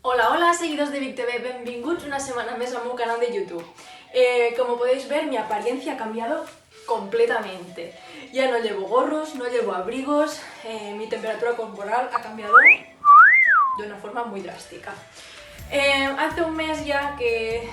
Hola, hola, seguidors de Vic TV, benvinguts una semana més al meu canal de YouTube. Como podéis ver, mi apariencia ha cambiado completamente. Ya no llevo gorros, no llevo abrigos, mi temperatura corporal ha cambiado de una forma muy drástica. Hace un mes ya que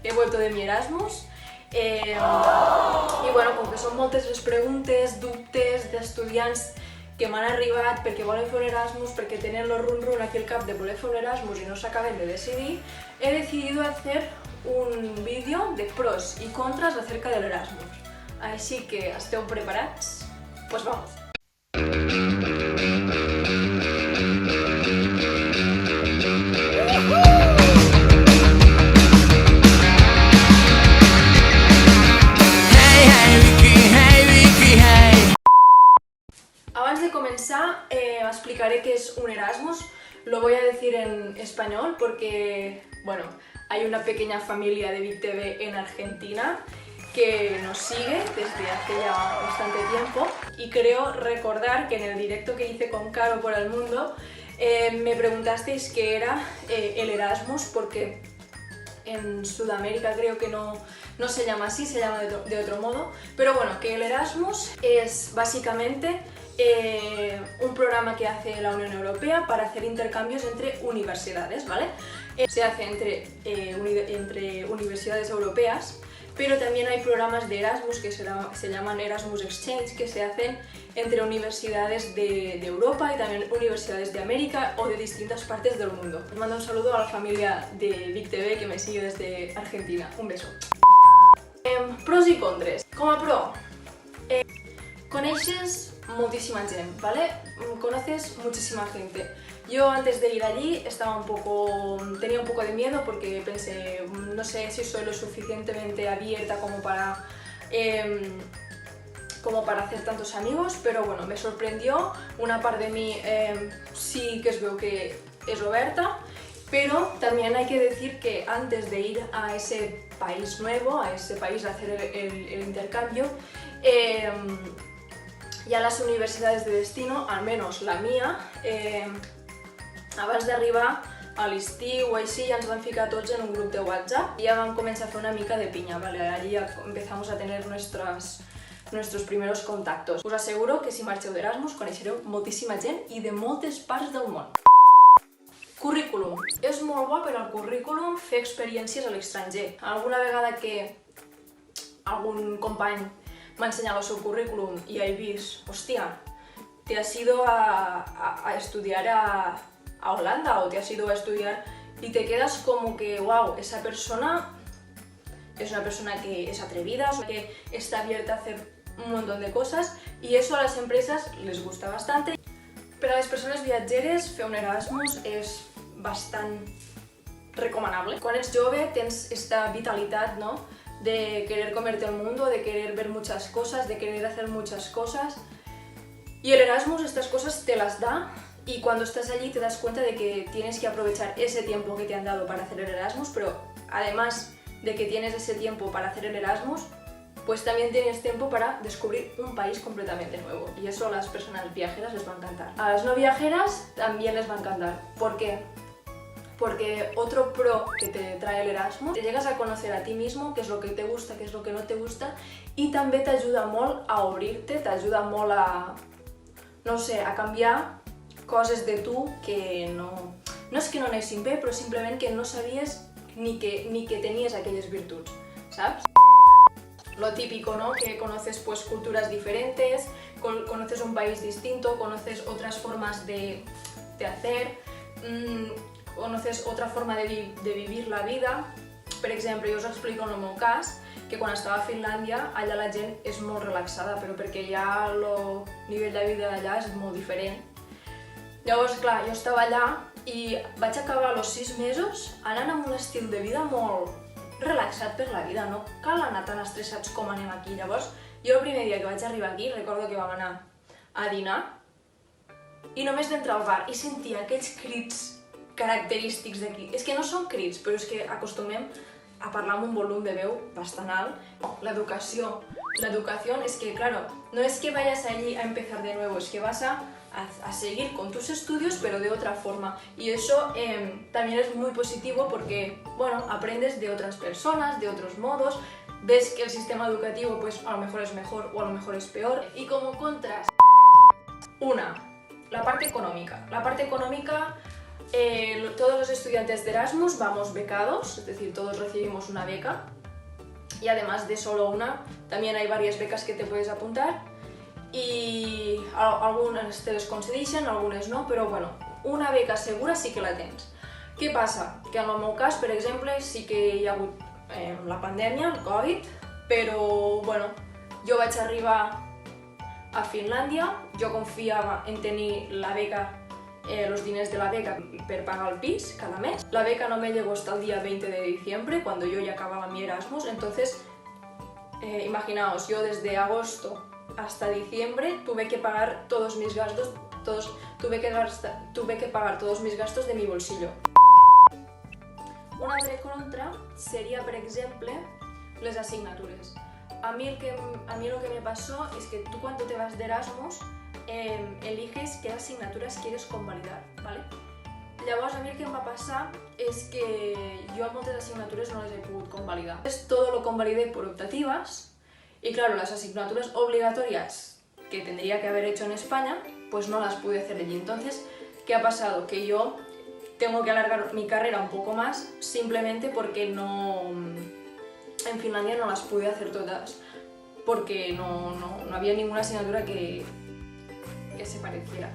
he vuelto de mi Erasmus i bueno, com que són moltes les preguntes, dubtes d'estudiants que m'han arribat perquè volen fer un Erasmus, perquè tenen el run-run aquí al cap de voler fer un Erasmus i no s'acaben de decidir, he decidido hacer un vídeo de pros y contras acerca del Erasmus. Així que esteu preparats? Pues vamos! Abans de comenzar, explicaré qué es un Erasmus. Lo voy a decir en español porque, bueno, hay una pequeña familia de Vic TV en Argentina que nos sigue desde hace ya bastante tiempo y creo recordar que en el directo que hice con Caro por el mundo me preguntasteis qué era el Erasmus, porque en Sudamérica creo que no se llama así, se llama de otro modo, pero bueno, que el Erasmus es básicamente un programa que hace la Unión Europea para hacer intercambios entre universidades, ¿vale? Se hace entre universidades europeas, pero también hay programas de Erasmus que se llaman Erasmus Exchange, que se hacen entre universidades de Europa y también universidades de América o de distintas partes del mundo. Les mando un saludo a la familia de Vic TV que me sigue desde Argentina. Un beso. Pros y contras. Com a pro, coneixes muchísima gente, ¿vale? Conoces muchísima gente. Yo antes de ir allí tenía un poco de miedo porque pensé, no sé si soy lo suficientemente abierta como para hacer tantos amigos, pero bueno, me sorprendió. Una parte de mí sí que es veo que es oberta, pero también hay que decir que antes de ir a ese país nuevo, a ese país a hacer el intercambio, ya las universidades de destino, al menos la mía, abans d'arribar a l'estiu o així ja ens van ficar tots en un grup de WhatsApp i ja vam començar a fer una mica de pinya, ¿vale? Allí ya empezamos a tener nuestros primeros contactos. Us asseguro que si marxeu d'Erasmus coneixereu moltíssima gent i de moltes parts del món. Currículum. És molt bo per al currículum fer experiències a l'estranger. Alguna vegada que algun company m'ha ensenyat el seu currículum i he vist, hòstia, te has ido a estudiar a Holanda o te has ido a estudiar y te quedas como que, wow, esa persona es una persona que es atrevida, que está abierta a hacer un montón de cosas y eso a las empresas les gusta bastante. Pero a les persones viatgeres fer un Erasmus és bastant recomanable. Quan ets jove tens esta vitalitat, ¿no?, de querer comerte el mundo, de querer ver muchas cosas, de querer hacer muchas cosas. Y el Erasmus estas cosas te las da y cuando estás allí te das cuenta de que tienes que aprovechar ese tiempo que te han dado para hacer el Erasmus, pero además de que tienes ese tiempo para hacer el Erasmus, pues también tienes tiempo para descubrir un país completamente nuevo. Y eso a las personas viajeras les va a encantar. A las no viajeras también les va a encantar. ¿Por qué? Porque otro pro que te trae el Erasmus, te llegas a conocer a ti mismo, qué es lo que te gusta, qué es lo que no te gusta, i també t'ajuda molt a obrir-te, t'ajuda molt a, no sé, a canviar coses de tu que no és que no anessin bé, però simplement que no sabies ni que tenies aquelles virtuts, ¿sabes? Lo típico, ¿no? Que conoces pues culturas diferentes, conoces un país distinto, conoces otras formas de hacer, conoces otra forma de vivir la vida. Per exemple, jo us explico en el meu cas que quan estava a Finlàndia, allà la gent és molt relaxada, però perquè ja el nivell de vida d'allà és molt diferent. Llavors, clar, jo estava allà i vaig acabar els 6 mesos anant amb un estil de vida molt relaxat per la vida, no cal anar tan estressats com anem aquí. Llavors, jo el primer dia que vaig arribar aquí, recordo que vam anar a dinar i només d'entrar al bar i sentia aquells crits característics d'aquí. És que no són crits, però és que acostumem a parlar amb un volum de veu bastant alt. La educación es que, claro, no es que vayas allí a empezar de nuevo, es que vas a a seguir con tus estudios, pero de otra forma. Y eso también es muy positivo porque, bueno, aprendes de otras personas, de otros modos, ves que el sistema educativo pues a lo mejor es mejor o a lo mejor es peor. Y como contras, la parte económica. La parte económica, todos los estudiantes de Erasmus vamos becados, es decir, todos recibimos una beca. Y además de solo una, también hay varias becas que te puedes apuntar. Y algunes te les concedeixen, algunes no, però bueno, una beca segura sí que la tens. Què passa? Que en el meu cas, per exemple, sí que hi ha hagut la pandèmia, el Covid, però bueno, jo vaig arribar a Finlàndia, jo confiava en tenir la beca, los diners de la beca per pagar el pis cada mes. La beca no me llegó hasta el día 20 de diciembre, cuando yo ya acababa mi Erasmus, entonces imaginaos, yo desde agosto hasta diciembre tuve que pagar todos mis gastos, tuve que pagar todos mis gastos de mi bolsillo. Una altra contra sería, por exemple, les assignatures. A mí lo que me pasó es que tú cuando te vas de Erasmus eliges qué asignaturas quieres convalidar, ¿vale? Llavors a mi el que em va passar és que jo moltes assignatures no les he pogut convalidar. Todo lo convalidé por optativas. Y claro, las asignaturas obligatorias que tendría que haber hecho en España, pues no las pude hacer allí. Entonces, ¿qué ha pasado? Que yo tengo que alargar mi carrera un poco más simplemente porque en Finlandia no las pude hacer todas, porque no había ninguna asignatura que se pareciera.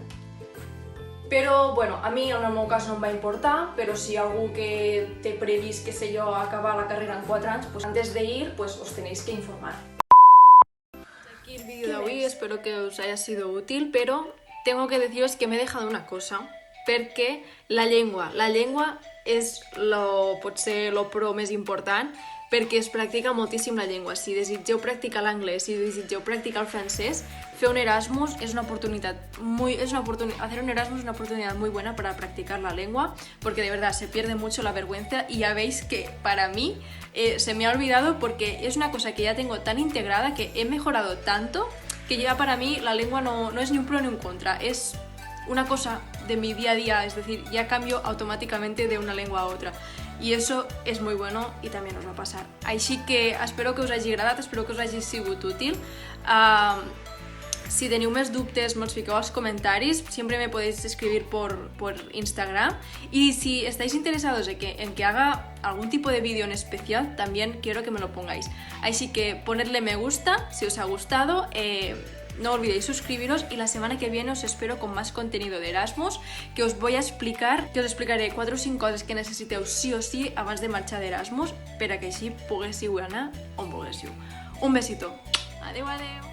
Però, bueno, a mi en el meu cas no em va importar, però si algú que té previst, qué sé yo, acabar la carrera en 4 anys, pues antes de ir, pues os tenéis que informar. Aquí el vídeo de hoy, espero que os haya sido útil, pero tengo que deciros que me he dejado una cosa, perquè la llengua és potser lo pro més important, perquè es practica moltíssim la llengua. Si desitgeu practicar l'anglès, si desitgeu practicar el francès, fer un Erasmus es una oportunidad hacer un Erasmus es una oportunidad muy buena para practicar la lengua, porque de verdad se pierde mucho la vergüenza y ya veis que para mí se me ha olvidado porque es una cosa que ya tengo tan integrada, que he mejorado tanto, que ya para mí la lengua no es ni un pro ni un contra, es una cosa de mi día a día, es decir, ya cambio automáticamente de una lengua a otra. I eso és molt bueno i també us va passar. Així que espero que us hagi agradat, espero que us hagi sigut útil. Si teniu més dubtes, me'ls fiqueu als comentaris, siempre me podéis escribir por Instagram. Y si estáis interesados en que haga algún tipo de vídeo en especial, también quiero que me lo pongáis. Así que ponedle me gusta si os ha gustado. No olvidéis suscribiros y la semana que viene os espero con más contenido de Erasmus, que os explicaré 4 o 5 coses que necessiteu sí o sí abans de marxar d'Erasmus per a que així poguéssiu anar on volguéssiu. Un besito. Adeu, adeu.